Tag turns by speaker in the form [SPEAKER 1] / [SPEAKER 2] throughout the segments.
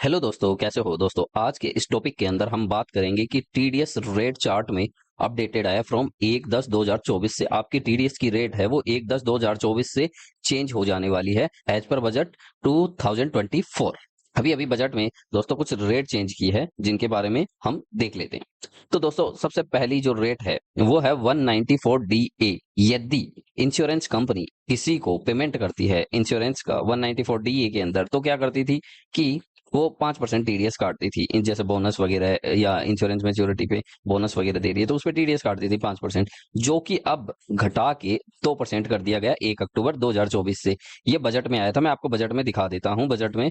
[SPEAKER 1] Hello दोस्तों, कैसे हो दोस्तों। आज के इस टॉपिक के अंदर हम बात करेंगे कि टीडीएस रेट चार्ट में अपडेटेड आया फ्रॉम 1/10/2024 से। आपकी टीडीएस की रेट है वो 1/10/2024 से चेंज हो जाने वाली है एज पर बजट 2024। अभी अभी बजट में दोस्तों कुछ रेट चेंज की है जिनके बारे में हम देख लेते हैं। तो दोस्तों सबसे पहली जो रेट है वो है 194 DA। यदि इंश्योरेंस कंपनी किसी को पेमेंट करती है इंश्योरेंस का 194 DA के अंदर, तो क्या करती थी कि वो 5% टीडीएस काटती थी। जैसे बोनस वगैरह या इंश्योरेंस मैच्योरिटी पे बोनस वगैरह दे रही है तो उस पर टीडीएस काटती थी 5%, जो कि अब घटा के 2% कर दिया गया 1 अक्टूबर 2024 से। ये बजट में आया था, मैं आपको बजट में दिखा देता हूँ। बजट में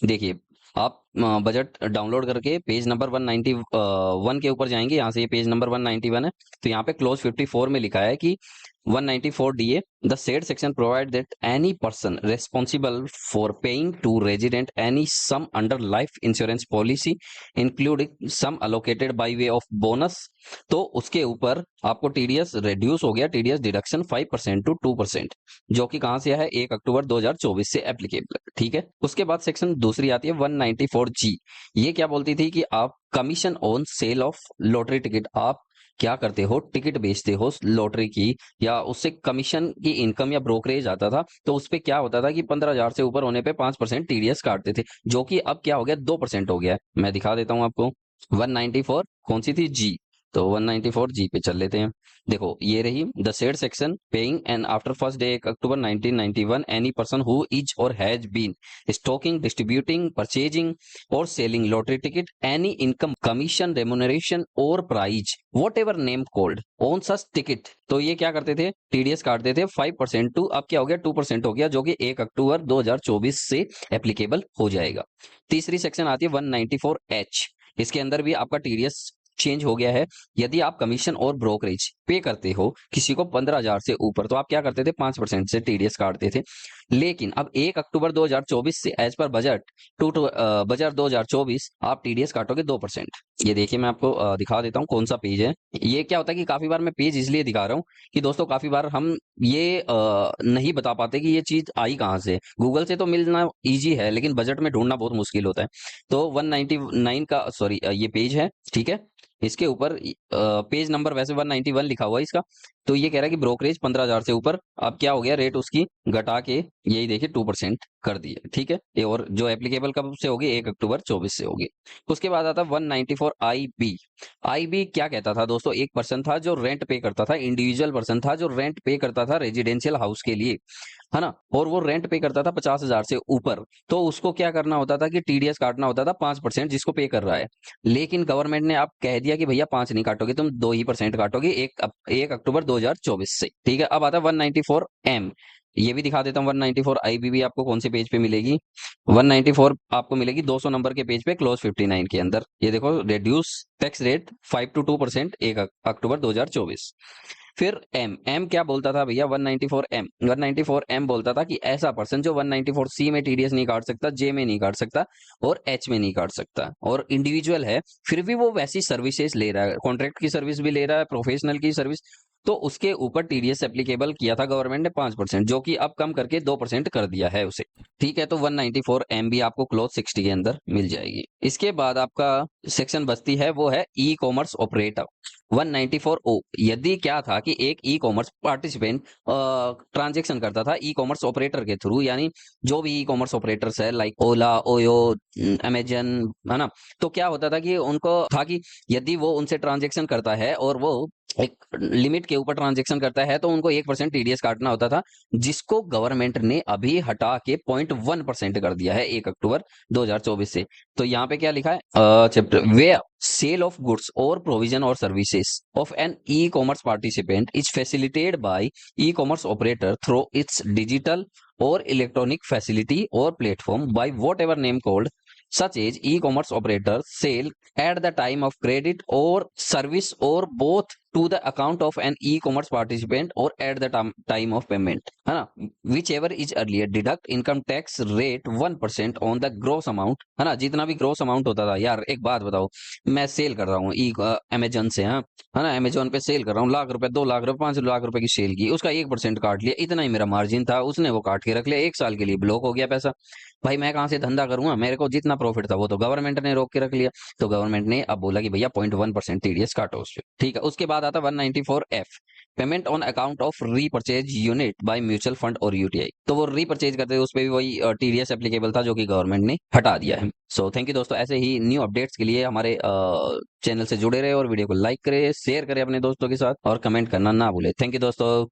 [SPEAKER 1] देखिए, आप बजट डाउनलोड करके पेज नंबर 191 के ऊपर जाएंगे। यहाँ से ये पेज नंबर 191 है, तो यहाँ पे क्लोज 54 में लिखा है कि 194 DA, the said section provide that any person responsible for paying to resident any sum under life insurance policy including sum allocated by way of bonus, तो उसके ऊपर आपको टीडीएस रिड्यूस हो गया, टीडीएस डिडक्शन 5% टू 2%, जो कि कहां से है 1 अक्टूबर 2024 से एप्लीकेबल। ठीक है, उसके बाद सेक्शन दूसरी आती है 194G। ये क्या बोलती थी कि आप commission on sale of lottery ticket, आप क्या करते हो, टिकट बेचते हो लॉटरी की या उससे कमीशन की इनकम या ब्रोकरेज आता था, तो उस पे क्या होता था कि 15,000 से ऊपर होने पे 5% टीडीएस काटते थे, जो कि अब क्या हो गया 2% हो गया है। मैं दिखा देता हूं आपको। 194 कौन सी थी, जी। तो 194G पे चल लेते हैं। देखो ये रही the said section paying and after first day 1 October 1991 any person who is or has been stocking distributing purchasing or selling lottery ticket any income commission remuneration or prize whatever name called on such ticket, तो ये क्या करते थे, TDS काटते थे 5% to, अब क्या हो गया 2% हो गया, जो कि 1 अक्टूबर 2024 से एप्लीकेबल हो जाएगा। तीसरी सेक्शन आती है 194H। इसके अंदर भी आपका टीडीएस चेंज हो गया है। यदि आप कमीशन और ब्रोकरेज पे करते हो किसी को 15,000 से ऊपर, तो आप क्या करते थे 5% से टीडीएस काटते थे। लेकिन अब 1 अक्टूबर 2024 से एज पर बजट बजट 2024 आप टीडीएस काटोगे 2%। ये देखिए मैं आपको दिखा देता हूँ कौन सा पेज है। ये क्या होता है कि काफी बार मैं पेज इसलिए दिखा रहा हूँ कि दोस्तों काफी बार हम ये नहीं बता पाते कि ये चीज आई कहाँ से। गूगल से तो मिलना इजी है लेकिन बजट में ढूंढना बहुत मुश्किल होता है। तो 199 का सॉरी ये पेज है, ठीक है। इसके ऊपर पेज नंबर वैसे 191 लिखा हुआ है इसका। तो ये कह रहा है कि ब्रोकरेज 15,000 से ऊपर, अब क्या हो गया रेट उसकी घटा के यही देखिए 2% कर दिया। ठीक है, ये और जो एप्लीकेबल कब से होगी 1 अक्टूबर 2024 से होगी। उसके बाद आता 194 IB। आईबी क्या कहता था दोस्तों, एक पर्सन था जो रेंट पे करता था, इंडिविजुअल पर्सन था जो रेंट पे करता था रेजिडेंशियल हाउस के लिए, है ना, और वो रेंट पे करता था 50,000 से ऊपर, तो उसको क्या करना होता था कि टीडीएस काटना होता था 5% जिसको पे कर रहा है। लेकिन गवर्नमेंट ने आप कह दिया कि भैया 5 नहीं काटोगे, तुम 2% काटोगे 1 अक्टूबर 2024 से। ठीक है, अब आता है 194M। ये भी दिखा देता हूँ 194 IB भी आपको कौन से पेज पे मिलेगी। 194 आपको मिलेगी 200 नंबर के पेज पे क्लोज 59 के अंदर। ये देखो, रिड्यूस टैक्स रेट 5 to 2% 1 अक्टूबर 2024। फिर एम एम क्या बोलता था भैया, 194 एम बोलता था कि ऐसा पर्सन जो 194C में टीडीएस नहीं काट सकता, जे में नहीं काट सकता और एच में नहीं काट सकता, और इंडिविजुअल है फिर भी वो वैसी सर्विसेज ले रहा है, कॉन्ट्रैक्ट की सर्विस भी ले रहा है, प्रोफेशनल की सर्विस, तो उसके ऊपर टीडीएस एप्लीकेबल किया था गवर्नमेंट ने 5%, जो कि अब कम करके 2% कर दिया है उसे। ठीक है, तो 194M भी आपको क्लोज 60 के अंदर मिल जाएगी। इसके बाद आपका सेक्शन बचती है वो है ई कॉमर्स ऑपरेटर 194O। यदि क्या था कि एक ई कॉमर्स पार्टिसिपेंट ट्रांजेक्शन करता था ई कॉमर्स ऑपरेटर के थ्रू, यानी जो भी ई कॉमर्स ऑपरेटर्स है लाइक ओला, ओयो, अमेजन, है ना, तो क्या होता था कि उनको था कि यदि वो उनसे ट्रांजेक्शन करता है और वो एक लिमिट के ऊपर ट्रांजेक्शन करता है तो उनको 1% टीडीएस काटना होता था, जिसको गवर्नमेंट ने अभी हटा के 0.1% कर दिया है 1 अक्टूबर 2024 से। तो यहाँ पे क्या लिखा है chapter where sale of goods और प्रोविजन और services of an e commerce participant is facilitated by e commerce operator through its digital और इलेक्ट्रॉनिक फैसिलिटी और platform by whatever name called such as e-commerce operator sale at the time of credit or service or both to the account of an e commerce participant or at the time of payment, है ना, whichever is earlier, deduct income tax rate 1% on the gross amount, है ना, जितना भी gross amount होता था। यार एक बात बताओ, मैं सेल कर रहा हूँ ई अमेजन से, हाँ, है ना, अमेजोन पे सेल कर रहा हूँ, लाख रुपए, 2 लाख रुपए, 5 लाख रुपए की सेल की, उसका 1% काट लिया, इतना ही मेरा मार्जिन था, उसने वो काट के रख लिया, 1 साल के लिए ब्लॉक हो गया पैसा। भाई मैं कहाँ से धंधा करूंगा, मेरे को जितना प्रॉफिट था वो तो गवर्नमेंट ने रोक के रख लिया। तो गवर्नमेंट ने अब बोला कि भैया 0.1% टीडीएस काटो उससे, ठीक है। उसके बाद आता 194F, payment on account of repurchase unit by mutual fund और यूटीआई। तो वो रीपर्चेज करते थे, उस पर भी वही टीडीएस एप्लीकेबल था, जो कि गवर्नमेंट ने हटा दिया है। सो थैंक यू दोस्तों, ऐसे ही न्यू अपडेट्स के लिए हमारे चैनल से जुड़े रहे और वीडियो को लाइक करें, शेयर करें अपने दोस्तों के साथ और कमेंट करना ना भूले। थैंक यू दोस्तों।